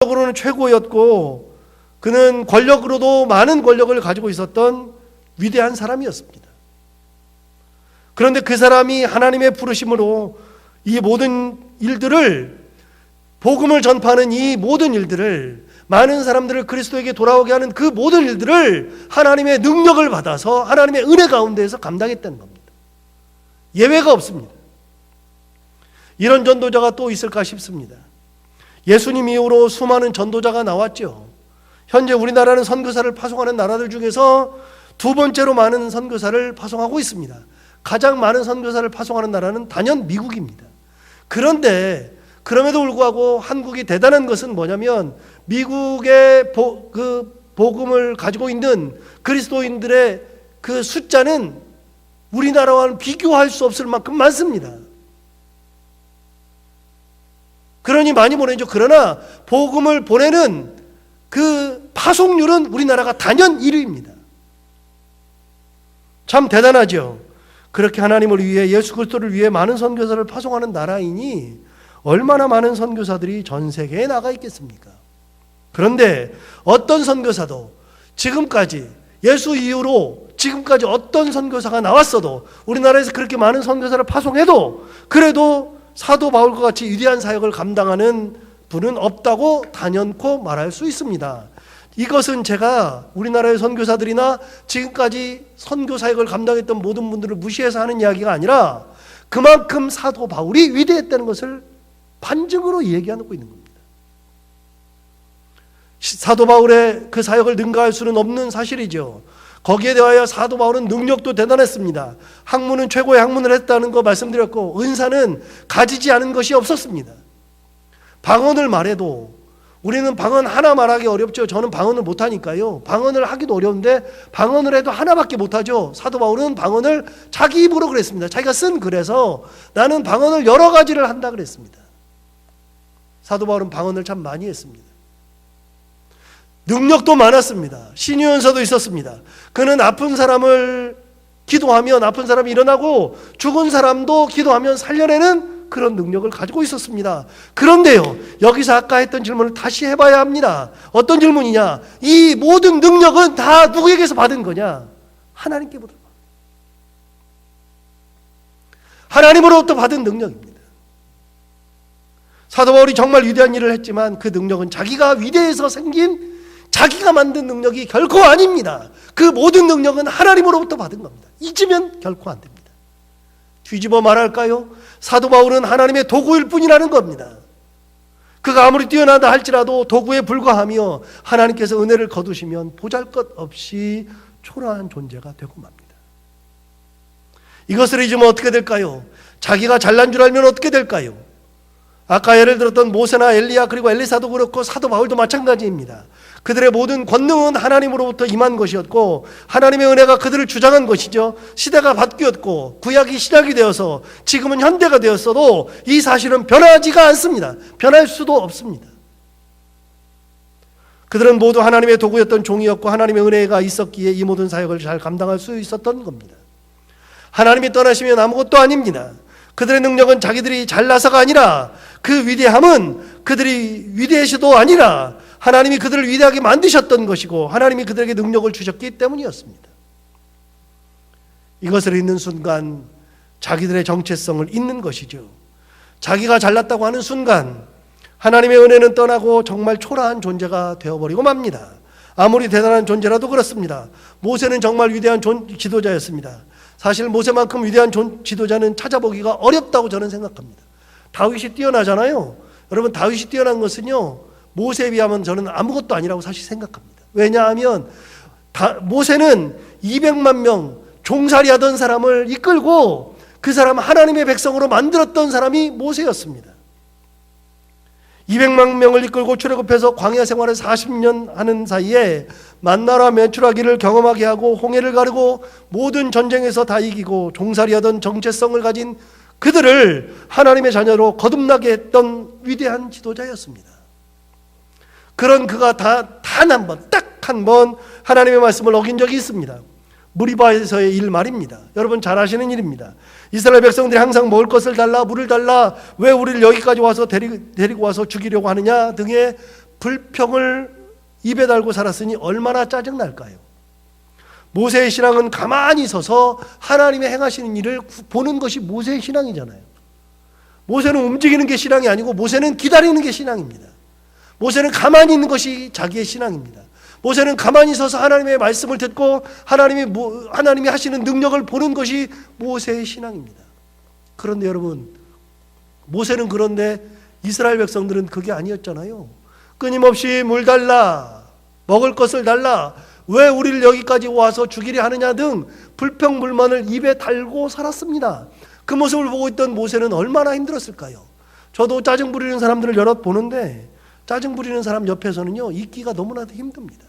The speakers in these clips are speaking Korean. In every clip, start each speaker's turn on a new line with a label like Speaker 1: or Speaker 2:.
Speaker 1: 권력으로는 최고였고 그는 권력으로도 많은 권력을 가지고 있었던 위대한 사람이었습니다. 그런데 그 사람이 하나님의 부르심으로 이 모든 일들을, 복음을 전파하는 이 모든 일들을, 많은 사람들을 그리스도에게 돌아오게 하는 그 모든 일들을 하나님의 능력을 받아서 하나님의 은혜 가운데에서 감당했다는 겁니다. 예외가 없습니다. 이런 전도자가 또 있을까 싶습니다. 예수님 이후로 수많은 전도자가 나왔죠. 현재 우리나라는 선교사를 파송하는 나라들 중에서 두 번째로 많은 선교사를 파송하고 있습니다. 가장 많은 선교사를 파송하는 나라는 단연 미국입니다. 그런데 그럼에도 불구하고 한국이 대단한 것은 뭐냐면 미국의 복음을 가지고 있는 그리스도인들의 그 숫자는 우리나라와는 비교할 수 없을 만큼 많습니다. 그러니 많이 보내죠. 그러나 복음을 보내는 그 파송률은 우리나라가 단연 1위입니다. 참 대단하죠. 그렇게 하나님을 위해, 예수 그리스도를 위해 많은 선교사를 파송하는 나라이니 얼마나 많은 선교사들이 전 세계에 나가 있겠습니까? 그런데 어떤 선교사도 지금까지, 예수 이후로 지금까지 어떤 선교사가 나왔어도, 우리나라에서 그렇게 많은 선교사를 파송해도 그래도 사도 바울과 같이 위대한 사역을 감당하는 분은 없다고 단연코 말할 수 있습니다. 이것은 제가 우리나라의 선교사들이나 지금까지 선교 사역을 감당했던 모든 분들을 무시해서 하는 이야기가 아니라 그만큼 사도 바울이 위대했다는 것을 반증으로 얘기하고 있는 겁니다. 사도 바울의 그 사역을 능가할 수는 없는 사실이죠. 거기에 대하여 사도 바울은 능력도 대단했습니다. 학문은 최고의 학문을 했다는 거 말씀드렸고, 은사는 가지지 않은 것이 없었습니다. 방언을 말해도, 우리는 방언 하나 말하기 어렵죠. 저는 방언을 못하니까요. 방언을 하기도 어려운데 방언을 해도 하나밖에 못하죠. 사도 바울은 방언을 자기 입으로 그랬습니다. 자기가 쓴 글에서 나는 방언을 여러 가지를 한다 그랬습니다. 사도 바울은 방언을 참 많이 했습니다. 능력도 많았습니다. 신유연서도 있었습니다. 그는 아픈 사람을 기도하면 아픈 사람이 일어나고 죽은 사람도 기도하면 살려내는 그런 능력을 가지고 있었습니다. 그런데요, 여기서 아까 했던 질문을 다시 해봐야 합니다. 어떤 질문이냐? 이 모든 능력은 다 누구에게서 받은 거냐? 하나님께부터. 하나님으로부터 받은 능력입니다. 사도 바울이 정말 위대한 일을 했지만 그 능력은 자기가 위대해서 생긴, 자기가 만든 능력이 결코 아닙니다. 그 모든 능력은 하나님으로부터 받은 겁니다. 잊으면 결코 안 됩니다. 뒤집어 말할까요? 사도 바울은 하나님의 도구일 뿐이라는 겁니다. 그가 아무리 뛰어나다 할지라도 도구에 불과하며 하나님께서 은혜를 거두시면 보잘것없이 초라한 존재가 되고 맙니다. 이것을 잊으면 어떻게 될까요? 자기가 잘난 줄 알면 어떻게 될까요? 아까 예를 들었던 모세나 엘리야, 그리고 엘리사도 그렇고 사도 바울도 마찬가지입니다. 그들의 모든 권능은 하나님으로부터 임한 것이었고 하나님의 은혜가 그들을 주장한 것이죠. 시대가 바뀌었고 구약이 신약이 되어서 지금은 현대가 되었어도 이 사실은 변하지가 않습니다. 변할 수도 없습니다. 그들은 모두 하나님의 도구였던 종이었고 하나님의 은혜가 있었기에 이 모든 사역을 잘 감당할 수 있었던 겁니다. 하나님이 떠나시면 아무것도 아닙니다. 그들의 능력은 자기들이 잘나서가 아니라, 그 위대함은 그들이 위대해서도 아니라 하나님이 그들을 위대하게 만드셨던 것이고 하나님이 그들에게 능력을 주셨기 때문이었습니다. 이것을 잊는 순간 자기들의 정체성을 잊는 것이죠. 자기가 잘났다고 하는 순간 하나님의 은혜는 떠나고 정말 초라한 존재가 되어버리고 맙니다. 아무리 대단한 존재라도 그렇습니다. 모세는 정말 위대한 지도자였습니다. 사실 모세만큼 위대한 지도자는 찾아보기가 어렵다고 저는 생각합니다. 다윗이 뛰어나잖아요. 여러분, 다윗이 뛰어난 것은요, 모세에 비하면 저는 아무것도 아니라고 사실 생각합니다. 왜냐하면 모세는 200만 명 종살이 하던 사람을 이끌고 그 사람 하나님의 백성으로 만들었던 사람이 모세였습니다. 200만 명을 이끌고 출애굽해서 광야 생활을 40년 하는 사이에 만나라 메추라기를 경험하게 하고 홍해를 가르고 모든 전쟁에서 다 이기고 종살이하던 정체성을 가진 그들을 하나님의 자녀로 거듭나게 했던 위대한 지도자였습니다. 그런 그가 딱 한 번 하나님의 말씀을 어긴 적이 있습니다. 무리바에서의 일 말입니다. 여러분 잘 아시는 일입니다. 이스라엘 백성들이 항상 먹을 것을 달라, 물을 달라, 왜 우리를 여기까지 와서 데리고 와서 죽이려고 하느냐 등의 불평을 입에 달고 살았으니 얼마나 짜증날까요? 모세의 신앙은 가만히 서서 하나님의 행하시는 일을 보는 것이 모세의 신앙이잖아요. 모세는 움직이는 게 신앙이 아니고 모세는 기다리는 게 신앙입니다. 모세는 가만히 있는 것이 자기의 신앙입니다. 모세는 가만히 서서 하나님의 말씀을 듣고 하나님이 하시는 능력을 보는 것이 모세의 신앙입니다. 그런데 여러분, 모세는 그런데 이스라엘 백성들은 그게 아니었잖아요. 끊임없이 물 달라, 먹을 것을 달라, 왜 우리를 여기까지 와서 죽이려 하느냐 등 불평불만을 입에 달고 살았습니다. 그 모습을 보고 있던 모세는 얼마나 힘들었을까요? 저도 짜증 부리는 사람들을 여럿 보는데 짜증 부리는 사람 옆에서는요, 있기가 너무나도 힘듭니다.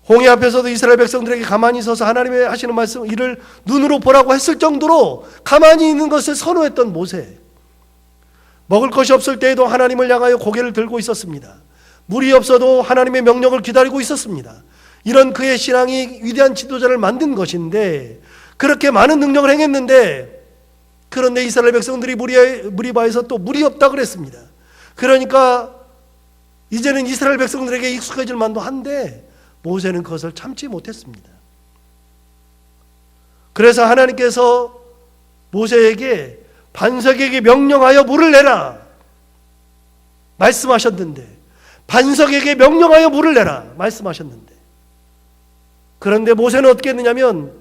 Speaker 1: 홍해 앞에서도 이스라엘 백성들에게 가만히 서서 하나님의 하시는 말씀 이를 눈으로 보라고 했을 정도로 가만히 있는 것을 선호했던 모세. 먹을 것이 없을 때에도 하나님을 향하여 고개를 들고 있었습니다. 물이 없어도 하나님의 명령을 기다리고 있었습니다. 이런 그의 신앙이 위대한 지도자를 만든 것인데, 그렇게 많은 능력을 행했는데, 그런데 이스라엘 백성들이 무리바에서 또 물이 없다 그랬습니다. 그러니까 이제는 이스라엘 백성들에게 익숙해질 만도 한데 모세는 그것을 참지 못했습니다. 그래서 하나님께서 모세에게 반석에게 명령하여 물을 내라 말씀하셨는데, 반석에게 명령하여 물을 내라 말씀하셨는데, 그런데 모세는 어떻게 했느냐면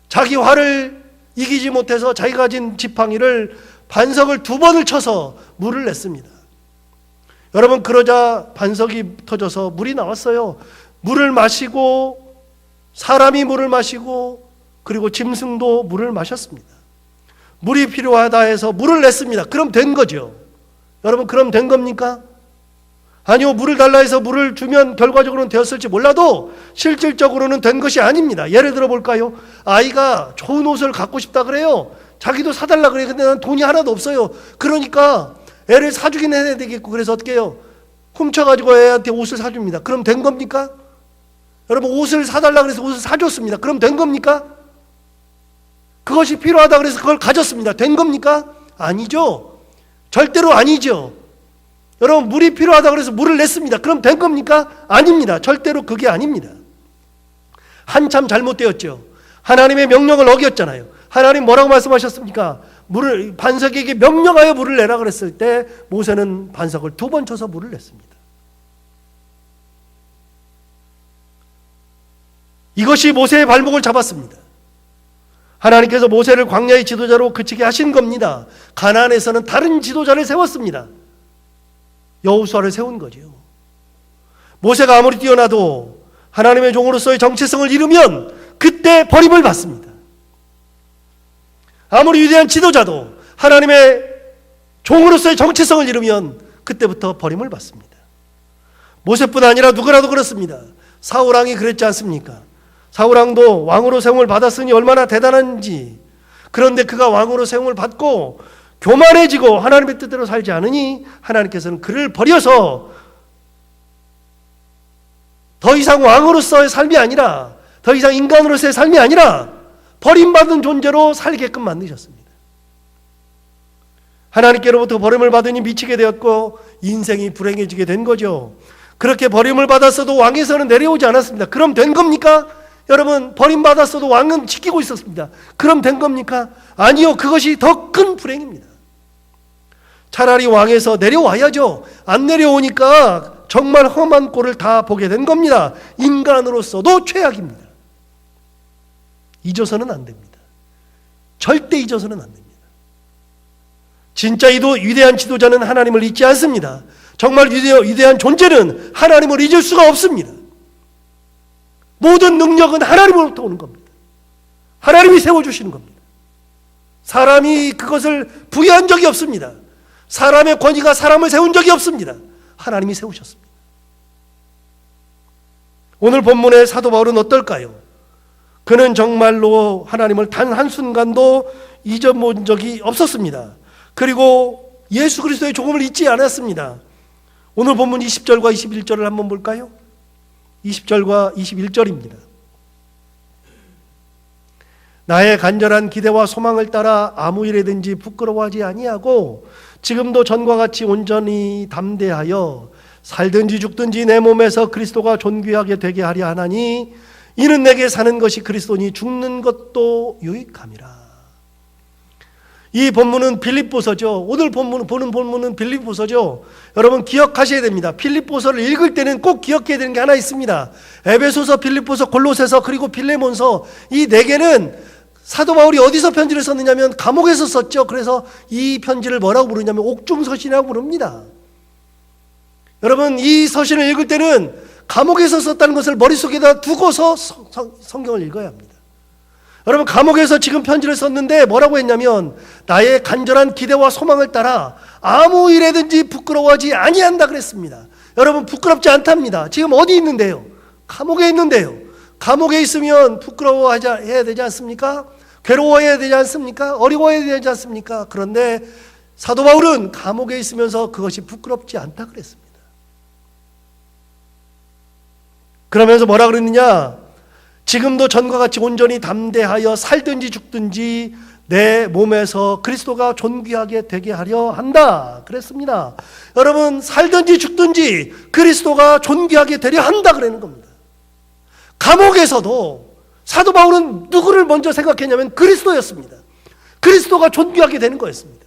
Speaker 1: 자기 화를 이기지 못해서 자기가 가진 지팡이를 반석을 2번을 쳐서 물을 냈습니다. 여러분, 그러자 반석이 터져서 물이 나왔어요. 물을 마시고, 사람이 물을 마시고, 그리고 짐승도 물을 마셨습니다. 물이 필요하다 해서 물을 냈습니다. 그럼 된 거죠. 여러분, 그럼 된 겁니까? 아니요, 물을 달라 해서 물을 주면 결과적으로는 되었을지 몰라도 실질적으로는 된 것이 아닙니다. 예를 들어 볼까요? 아이가 좋은 옷을 갖고 싶다 그래요. 자기도 사달라 그래요. 근데 난 돈이 하나도 없어요. 그러니까 애를 사주긴 해야 되겠고, 그래서 어떻게 해요? 훔쳐가지고 애한테 옷을 사줍니다. 그럼 된 겁니까? 여러분, 옷을 사달라 그래서 옷을 사줬습니다. 그럼 된 겁니까? 그것이 필요하다 그래서 그걸 가졌습니다. 된 겁니까? 아니죠. 절대로 아니죠. 여러분, 물이 필요하다 그래서 물을 냈습니다. 그럼 된 겁니까? 아닙니다. 절대로 그게 아닙니다. 한참 잘못되었죠. 하나님의 명령을 어겼잖아요. 하나님 뭐라고 말씀하셨습니까? 반석에게 명령하여 물을 내라 그랬을 때 모세는 반석을 2번 쳐서 물을 냈습니다. 이것이 모세의 발목을 잡았습니다. 하나님께서 모세를 광야의 지도자로 그치게 하신 겁니다. 가나안에서는 다른 지도자를 세웠습니다. 여호수아를 세운 거죠. 모세가 아무리 뛰어나도 하나님의 종으로서의 정체성을 잃으면 그때 버림을 받습니다. 아무리 위대한 지도자도 하나님의 종으로서의 정체성을 잃으면 그때부터 버림을 받습니다. 모세뿐 아니라 누구라도 그렇습니다. 사울왕이 그랬지 않습니까? 사울왕도 왕으로 세움을 받았으니 얼마나 대단한지. 그런데 그가 왕으로 세움을 받고 교만해지고 하나님의 뜻대로 살지 않으니 하나님께서는 그를 버려서 더 이상 왕으로서의 삶이 아니라, 더 이상 인간으로서의 삶이 아니라 버림받은 존재로 살게끔 만드셨습니다. 하나님께로부터 버림을 받으니 미치게 되었고 인생이 불행해지게 된 거죠. 그렇게 버림을 받았어도 왕에서는 내려오지 않았습니다. 그럼 된 겁니까? 여러분, 버림받았어도 왕은 지키고 있었습니다. 그럼 된 겁니까? 아니요. 그것이 더 큰 불행입니다. 차라리 왕에서 내려와야죠. 안 내려오니까 정말 험한 꼴을 다 보게 된 겁니다. 인간으로서도 최악입니다. 잊어서는 안 됩니다. 절대 잊어서는 안 됩니다. 진짜 위대한 지도자는 하나님을 잊지 않습니다. 정말 위대한 존재는 하나님을 잊을 수가 없습니다. 모든 능력은 하나님으로부터 오는 겁니다. 하나님이 세워주시는 겁니다. 사람이 그것을 부여한 적이 없습니다. 사람의 권위가 사람을 세운 적이 없습니다. 하나님이 세우셨습니다. 오늘 본문의 사도 바울은 어떨까요? 그는 정말로 하나님을 단 한순간도 잊어본 적이 없었습니다. 그리고 예수 그리스도의 조금을 잊지 않았습니다. 오늘 본문 20절과 21절을 한번 볼까요? 20절과 21절입니다. 나의 간절한 기대와 소망을 따라 아무 일에든지 부끄러워하지 아니하고 지금도 전과 같이 온전히 담대하여 살든지 죽든지 내 몸에서 그리스도가 존귀하게 되게 하려 하나니 이는 내게 사는 것이 그리스도니 죽는 것도 유익함이라. 이 본문은 빌립보서죠. 오늘 보는 본문은 빌립보서죠. 여러분 기억하셔야 됩니다. 빌립보서를 읽을 때는 꼭 기억해야 되는 게 하나 있습니다. 에베소서, 빌립보서, 골로새서 그리고 빌레몬서, 이 네 개는 사도 바울이 어디서 편지를 썼느냐면 감옥에서 썼죠. 그래서 이 편지를 뭐라고 부르냐면 옥중서신이라고 부릅니다. 여러분 이 서신을 읽을 때는 감옥에서 썼다는 것을 머릿속에다 두고서 성경을 읽어야 합니다. 여러분 감옥에서 지금 편지를 썼는데 뭐라고 했냐면 나의 간절한 기대와 소망을 따라 아무 일에든지 부끄러워하지 아니한다 그랬습니다. 여러분 부끄럽지 않답니다. 지금 어디 있는데요? 감옥에 있는데요. 감옥에 있으면 부끄러워해야 되지 않습니까? 괴로워해야 되지 않습니까? 어려워해야 되지 않습니까? 그런데 사도 바울은 감옥에 있으면서 그것이 부끄럽지 않다 그랬습니다. 그러면서 뭐라 그랬느냐? 지금도 전과 같이 온전히 담대하여 살든지 죽든지 내 몸에서 그리스도가 존귀하게 되게 하려 한다 그랬습니다. 여러분 살든지 죽든지 그리스도가 존귀하게 되려 한다 그러는 겁니다. 감옥에서도 사도 바울은 누구를 먼저 생각했냐면 그리스도였습니다. 그리스도가 존귀하게 되는 거였습니다.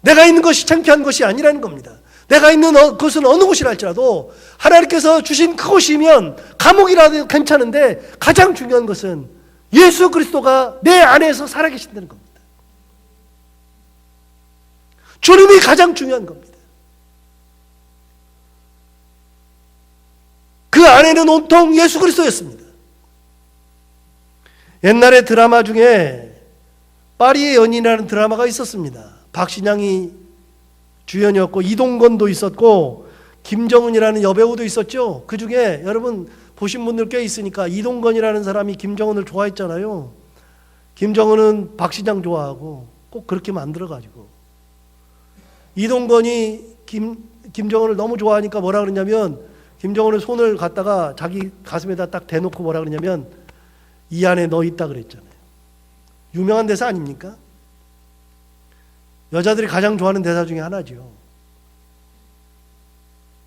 Speaker 1: 내가 있는 것이 창피한 것이 아니라는 겁니다. 내가 있는 곳은 어느 곳이라 할지라도 하나님께서 주신 그곳이면 감옥이라도 괜찮은데 가장 중요한 것은 예수 그리스도가 내 안에서 살아계신다는 겁니다. 주님이 가장 중요한 겁니다. 그 안에는 온통 예수 그리스도였습니다. 옛날에 드라마 중에 파리의 연인이라는 드라마가 있었습니다. 박신양이 주연이었고 이동건도 있었고 김정은이라는 여배우도 있었죠. 그 중에 여러분 보신 분들 꽤 있으니까 이동건이라는 사람이 김정은을 좋아했잖아요. 김정은은 박신양 좋아하고 꼭 그렇게 만들어가지고 이동건이 김정은을 너무 좋아하니까 뭐라 그러냐면 김정은의 손을 갖다가 자기 가슴에다 딱 대놓고 뭐라 그러냐면 이 안에 너 있다 그랬잖아요. 유명한 대사 아닙니까? 여자들이 가장 좋아하는 대사 중에 하나죠.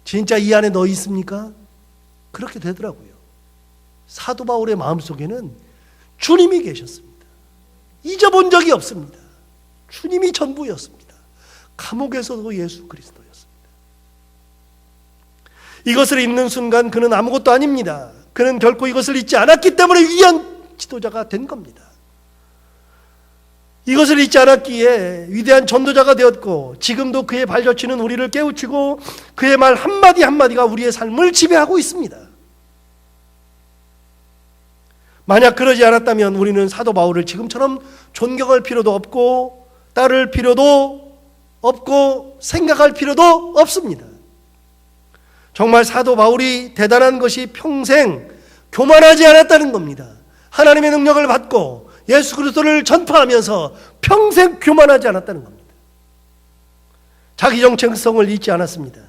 Speaker 1: 진짜 이 안에 너 있습니까? 그렇게 되더라고요. 사도 바울의 마음속에는 주님이 계셨습니다. 잊어본 적이 없습니다. 주님이 전부였습니다. 감옥에서도 예수 그리스도였습니다. 이것을 잊는 순간 그는 아무것도 아닙니다. 그는 결코 이것을 잊지 않았기 때문에 위대한 지도자가 된 겁니다. 이것을 잊지 않았기에 위대한 전도자가 되었고 지금도 그의 발자취는 우리를 깨우치고 그의 말 한마디 한마디가 우리의 삶을 지배하고 있습니다. 만약 그러지 않았다면 우리는 사도 바울을 지금처럼 존경할 필요도 없고 따를 필요도 없고 생각할 필요도 없습니다. 정말 사도 바울이 대단한 것이 평생 교만하지 않았다는 겁니다. 하나님의 능력을 받고 예수 그리스도를 전파하면서 평생 교만하지 않았다는 겁니다. 자기 정체성을 잊지 않았습니다.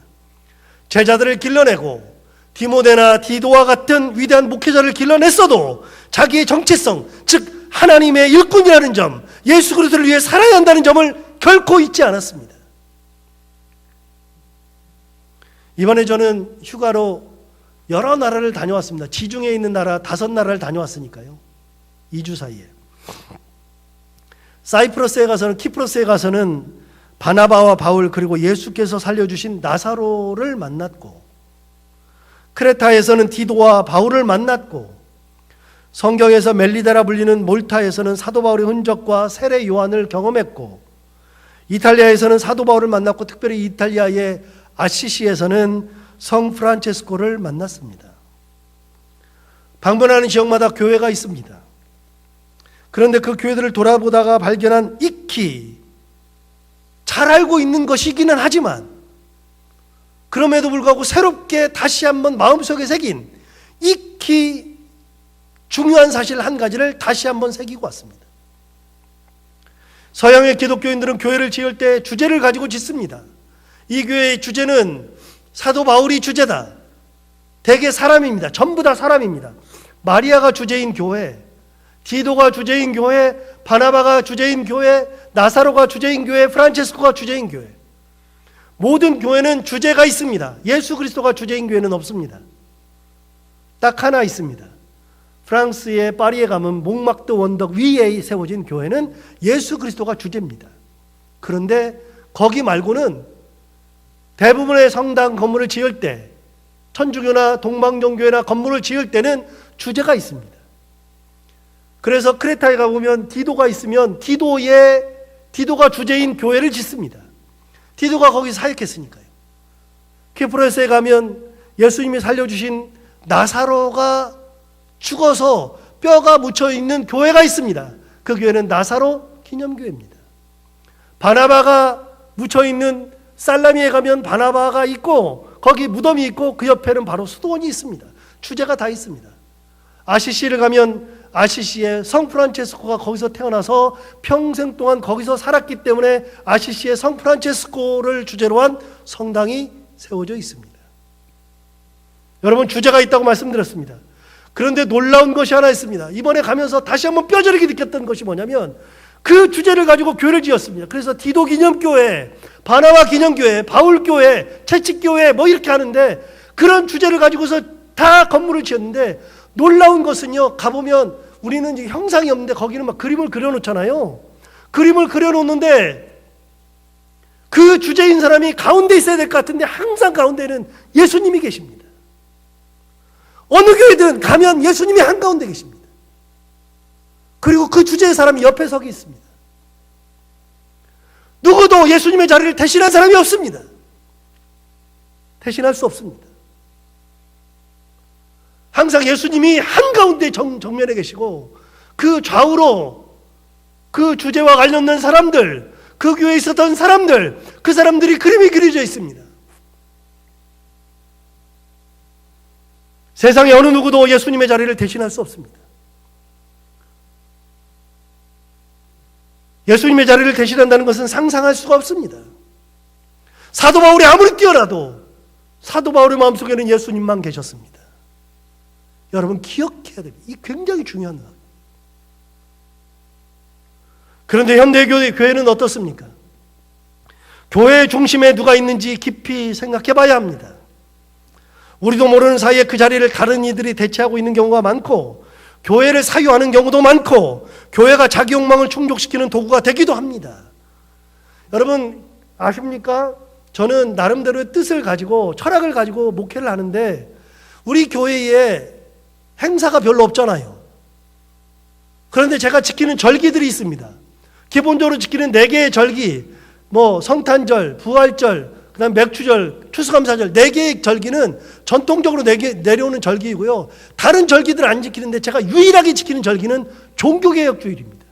Speaker 1: 제자들을 길러내고 디모데나 디도와 같은 위대한 목회자를 길러냈어도 자기의 정체성, 즉 하나님의 일꾼이라는 점, 예수 그리스도를 위해 살아야 한다는 점을 결코 잊지 않았습니다. 이번에 저는 휴가로 여러 나라를 다녀왔습니다. 지중해에 있는 나라 5나라를 다녀왔으니까요. 2주 사이에. 사이프러스에 가서는, 키프로스에 가서는 바나바와 바울 그리고 예수께서 살려주신 나사로를 만났고, 크레타에서는 디도와 바울을 만났고, 성경에서 멜리다라 불리는 몰타에서는 사도 바울의 흔적과 세례 요한을 경험했고, 이탈리아에서는 사도 바울을 만났고, 특별히 이탈리아의 아시시에서는 성 프란체스코를 만났습니다. 방문하는 지역마다 교회가 있습니다. 그런데 그 교회들을 돌아보다가 발견한 익히 잘 알고 있는 것이기는 하지만 그럼에도 불구하고 새롭게 다시 한번 마음속에 새긴 익히 중요한 사실 한 가지를 다시 한번 새기고 왔습니다. 서양의 기독교인들은 교회를 지을 때 주제를 가지고 짓습니다. 이 교회의 주제는 사도 바울이 주제다. 대개 사람입니다. 전부 다 사람입니다. 마리아가 주제인 교회, 디도가 주제인 교회, 바나바가 주제인 교회, 나사로가 주제인 교회, 프란체스코가 주제인 교회. 모든 교회는 주제가 있습니다. 예수 그리스도가 주제인 교회는 없습니다. 딱 하나 있습니다. 프랑스의 파리에 가면 몽마르트 원덕 위에 세워진 교회는 예수 그리스도가 주제입니다. 그런데 거기 말고는 대부분의 성당 건물을 지을 때, 천주교나 동방종교회나 건물을 지을 때는 주제가 있습니다. 그래서 크레타에 가보면 디도가 있으면 디도가 주제인 교회를 짓습니다. 디도가 거기 사역했으니까요. 키프로스에 가면 예수님이 살려주신 나사로가 죽어서 뼈가 묻혀있는 교회가 있습니다. 그 교회는 나사로 기념교회입니다. 바나바가 묻혀있는 살라미에 가면 바나바가 있고 거기 무덤이 있고 그 옆에는 바로 수도원이 있습니다. 주제가 다 있습니다. 아시시를 가면 아시시의 성 프란체스코가 거기서 태어나서 평생 동안 거기서 살았기 때문에 아시시의 성 프란체스코를 주제로 한 성당이 세워져 있습니다. 여러분, 주제가 있다고 말씀드렸습니다. 그런데 놀라운 것이 하나 있습니다. 이번에 가면서 다시 한번 뼈저리게 느꼈던 것이 뭐냐면 그 주제를 가지고 교회를 지었습니다. 그래서 디도 기념교회, 바나바 기념교회, 바울교회, 채찍교회 뭐 이렇게 하는데 그런 주제를 가지고서 다 건물을 지었는데 놀라운 것은요, 가보면 우리는 이제 형상이 없는데 거기는 막 그림을 그려놓잖아요. 그림을 그려놓는데 그 주제인 사람이 가운데 있어야 될 것 같은데 항상 가운데는 예수님이 계십니다. 어느 교회든 가면 예수님이 한가운데 계십니다. 그리고 그 주제의 사람이 옆에 서기 있습니다. 누구도 예수님의 자리를 대신한 사람이 없습니다. 대신할 수 없습니다. 항상 예수님이 한가운데 정면에 계시고 그 좌우로 그 주제와 관련된 사람들, 그 교회에 있었던 사람들, 그 사람들이 그림이 그려져 있습니다. 세상에 어느 누구도 예수님의 자리를 대신할 수 없습니다. 예수님의 자리를 대신한다는 것은 상상할 수가 없습니다. 사도 바울이 아무리 뛰어나도 사도 바울의 마음속에는 예수님만 계셨습니다. 여러분, 기억해야 됩니다. 이 굉장히 중요한 것. 그런데 현대 교회는 어떻습니까? 교회 중심에 누가 있는지 깊이 생각해 봐야 합니다. 우리도 모르는 사이에 그 자리를 다른 이들이 대체하고 있는 경우가 많고, 교회를 사유하는 경우도 많고, 교회가 자기 욕망을 충족시키는 도구가 되기도 합니다. 여러분 아십니까? 저는 나름대로의 뜻을 가지고 철학을 가지고 목회를 하는데 우리 교회에 행사가 별로 없잖아요. 그런데 제가 지키는 절기들이 있습니다. 기본적으로 지키는 4개의 절기, 성탄절, 부활절, 그 다음 맥주절, 추수감사절, 4개의 절기는 전통적으로 내려오는 절기이고요. 다른 절기들 안 지키는데 제가 유일하게 지키는 절기는 종교개혁주일입니다.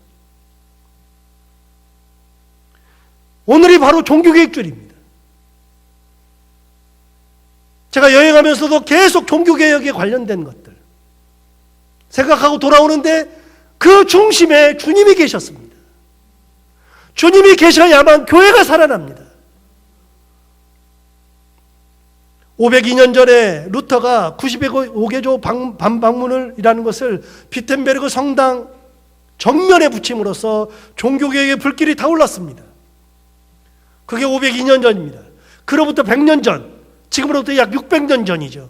Speaker 1: 오늘이 바로 종교개혁주일입니다. 제가 여행하면서도 계속 종교개혁에 관련된 것들 생각하고 돌아오는데 그 중심에 주님이 계셨습니다. 주님이 계셔야만 교회가 살아납니다. 502년 전에 루터가 95개조 반박문이라는 것을 비텐베르그 성당 정면에 붙임으로써 종교개혁의 불길이 타올랐습니다. 그게 502년 전입니다. 그로부터 100년 전, 지금으로부터 약 600년 전이죠.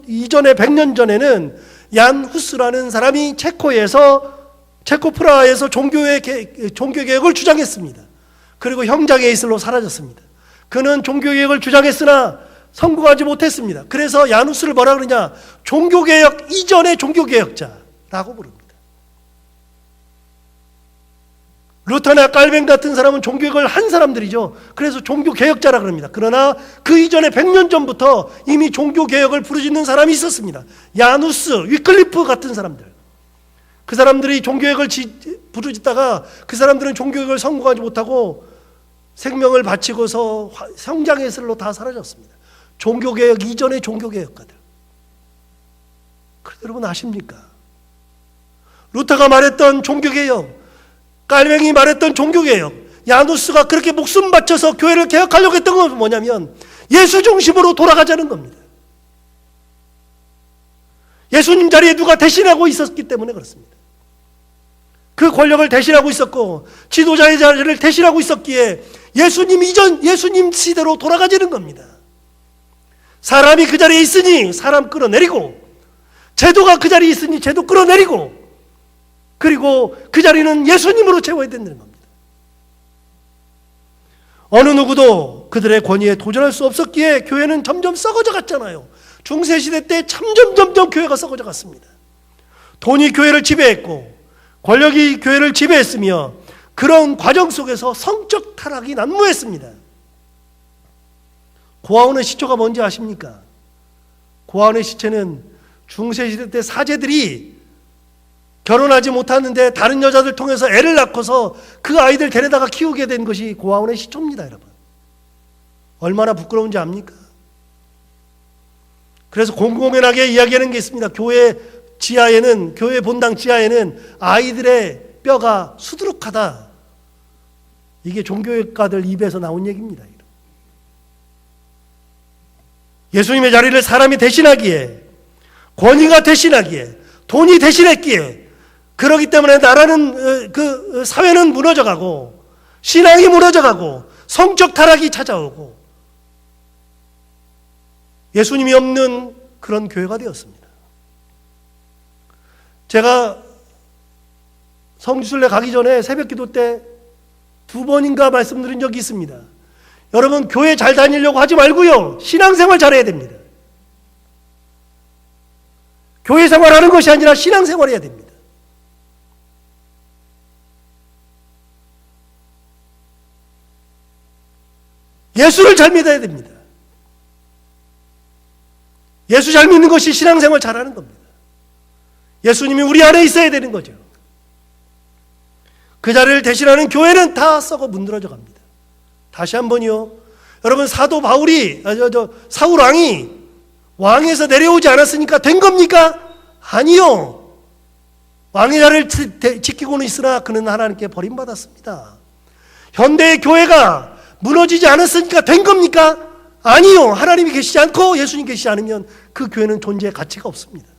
Speaker 1: 이전에 100년 전에는 얀 후스라는 사람이 체코 프라하에서 종교개혁을 주장했습니다. 그리고 형장의 이슬로 사라졌습니다. 그는 종교개혁을 주장했으나 성공하지 못했습니다. 그래서 얀 후스를 뭐라 그러냐? 종교개혁 이전의 종교개혁자라고 부릅니다. 루터나 깔뱅 같은 사람은 종교개혁을 한 사람들이죠. 그래서 종교개혁자라 그럽니다. 그러나 그 이전에 100년 전부터 이미 종교개혁을 부르짖는 사람이 있었습니다. 야누스, 위클리프 같은 사람들. 그 사람들이 종교개혁을 부르짖다가 그 사람들은 종교개혁을 성공하지 못하고 생명을 바치고서 성장의 슬로 다 사라졌습니다. 종교개혁 이전의 종교개혁가들. 여러분 아십니까? 루터가 말했던 종교개혁, 깔뱅이 말했던 종교개혁, 야누스가 그렇게 목숨 바쳐서 교회를 개혁하려고 했던 건 뭐냐면 예수 중심으로 돌아가자는 겁니다. 예수님 자리에 누가 대신하고 있었기 때문에 그렇습니다. 그 권력을 대신하고 있었고 지도자의 자리를 대신하고 있었기에 예수님 시대로 돌아가지는 겁니다. 사람이 그 자리에 있으니 사람 끌어내리고, 제도가 그 자리에 있으니 제도 끌어내리고, 그리고 그 자리는 예수님으로 채워야 된다는 겁니다. 어느 누구도 그들의 권위에 도전할 수 없었기에 교회는 점점 썩어져 갔잖아요. 중세시대 때 점점 교회가 썩어져 갔습니다. 돈이 교회를 지배했고 권력이 교회를 지배했으며 그런 과정 속에서 성적 타락이 난무했습니다. 고아원의 시초가 뭔지 아십니까? 고아원의 시초는 중세시대 때 사제들이 결혼하지 못하는데 다른 여자들 통해서 애를 낳고서 그 아이들 데려다가 키우게 된 것이 고아원의 시초입니다, 여러분. 얼마나 부끄러운지 압니까? 그래서 공공연하게 이야기하는 게 있습니다. 교회 본당 지하에는 아이들의 뼈가 수두룩하다. 이게 종교학가들 입에서 나온 얘기입니다. 예수님의 자리를 사람이 대신하기에, 권위가 대신하기에, 돈이 대신했기에, 그러기 때문에 나라는, 사회는 무너져가고, 신앙이 무너져가고, 성적 타락이 찾아오고, 예수님이 없는 그런 교회가 되었습니다. 제가 성지순례 가기 전에 새벽 기도 때 2번인가 말씀드린 적이 있습니다. 여러분, 교회 잘 다니려고 하지 말고요, 신앙생활 잘해야 됩니다. 교회 생활하는 것이 아니라 신앙생활 해야 됩니다. 예수를 잘 믿어야 됩니다. 예수 잘 믿는 것이 신앙생활 잘하는 겁니다. 예수님이 우리 안에 있어야 되는 거죠. 그 자리를 대신하는 교회는 다 썩어 문드러져 갑니다. 다시 한번요, 여러분, 사도 바울이 사울 왕이 왕에서 내려오지 않았으니까 된 겁니까? 아니요. 왕의 자리를 지키고는 있으나 그는 하나님께 버림받았습니다. 현대의 교회가 무너지지 않았으니까 된 겁니까? 아니요. 하나님이 계시지 않고 예수님 계시지 않으면 그 교회는 존재의 가치가 없습니다.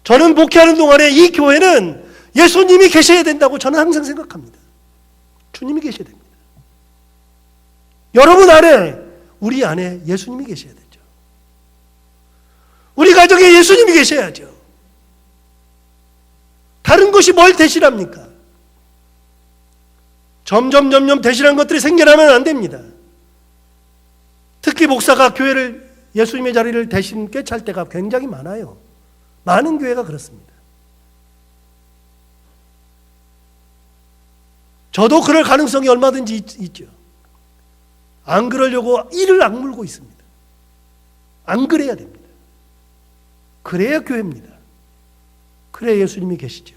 Speaker 1: 저는 목회하는 동안에 이 교회는 예수님이 계셔야 된다고 저는 항상 생각합니다. 주님이 계셔야 됩니다. 여러분 안에, 우리 안에 예수님이 계셔야 되죠. 우리 가정에 예수님이 계셔야죠. 다른 것이 뭘 대신합니까? 점점 대신한 것들이 생겨나면 안 됩니다. 특히 목사가 교회를, 예수님의 자리를 대신 꿰찰 때가 굉장히 많아요. 많은 교회가 그렇습니다. 저도 그럴 가능성이 얼마든지 있죠. 안 그러려고 이를 악물고 있습니다. 안 그래야 됩니다. 그래야 교회입니다. 그래야 예수님이 계시죠.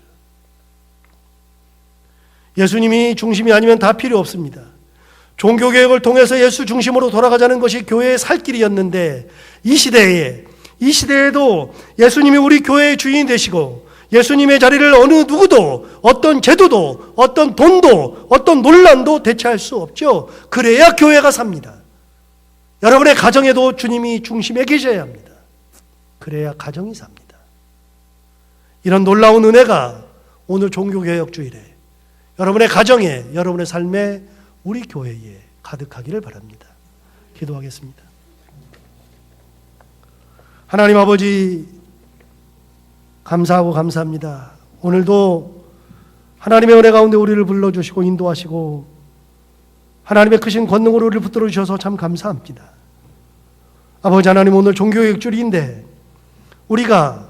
Speaker 1: 예수님이 중심이 아니면 다 필요 없습니다. 종교개혁을 통해서 예수 중심으로 돌아가자는 것이 교회의 살 길이었는데, 이 시대에도 예수님이 우리 교회의 주인이 되시고, 예수님의 자리를 어느 누구도, 어떤 제도도, 어떤 돈도, 어떤 논란도 대체할 수 없죠. 그래야 교회가 삽니다. 여러분의 가정에도 주님이 중심에 계셔야 합니다. 그래야 가정이 삽니다. 이런 놀라운 은혜가 오늘 종교개혁 주일에 여러분의 가정에, 여러분의 삶에, 우리 교회에 가득하기를 바랍니다. 기도하겠습니다. 하나님 아버지, 감사하고 감사합니다. 오늘도 하나님의 은혜 가운데 우리를 불러주시고 인도하시고 하나님의 크신 권능으로 우리를 붙들어 주셔서 참 감사합니다. 아버지 하나님, 오늘 종교개혁 주일인데 우리가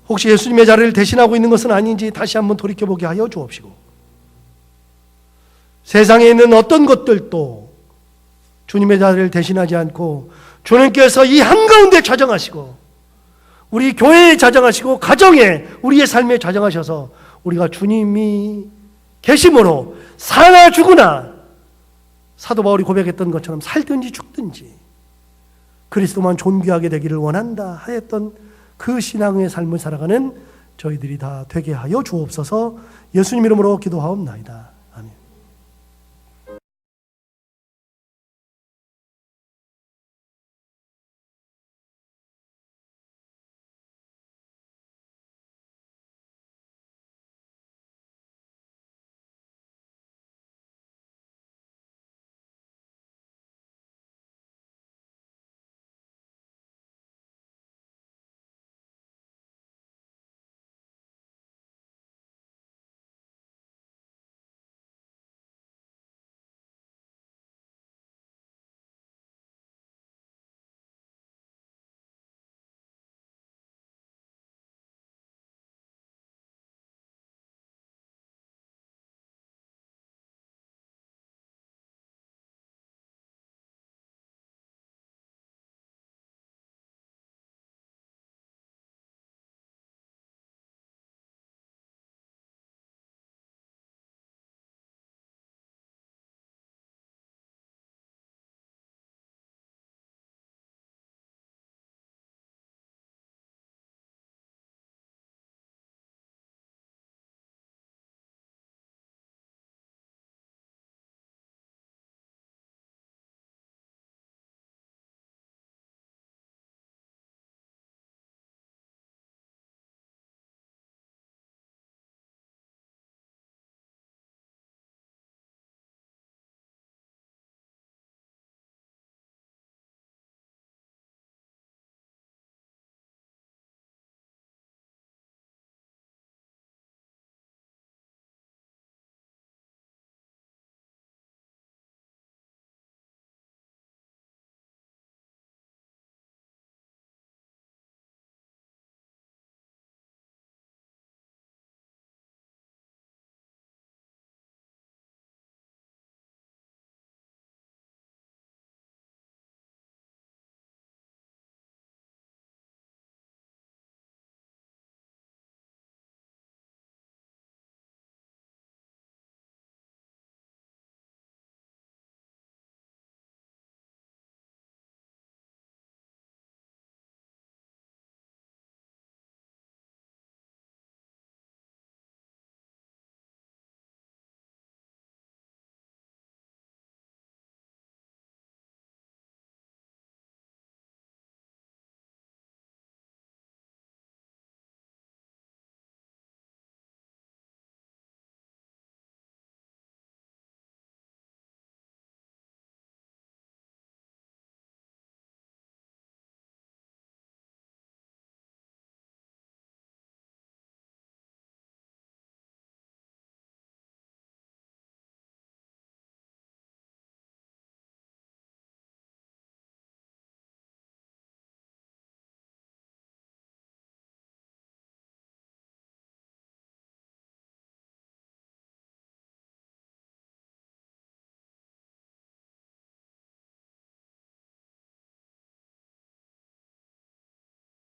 Speaker 1: 혹시 예수님의 자리를 대신하고 있는 것은 아닌지 다시 한번 돌이켜보게 하여 주옵시고, 세상에 있는 어떤 것들도 주님의 자리를 대신하지 않고 주님께서 이 한가운데 좌정하시고, 우리 교회에 좌정하시고, 가정에, 우리의 삶에 좌정하셔서 우리가 주님이 계심으로 사나 죽으나, 사도 바울이 고백했던 것처럼 살든지 죽든지 그리스도만 존귀하게 되기를 원한다 하였던 그 신앙의 삶을 살아가는 저희들이 다 되게 하여 주옵소서. 예수님 이름으로 기도하옵나이다.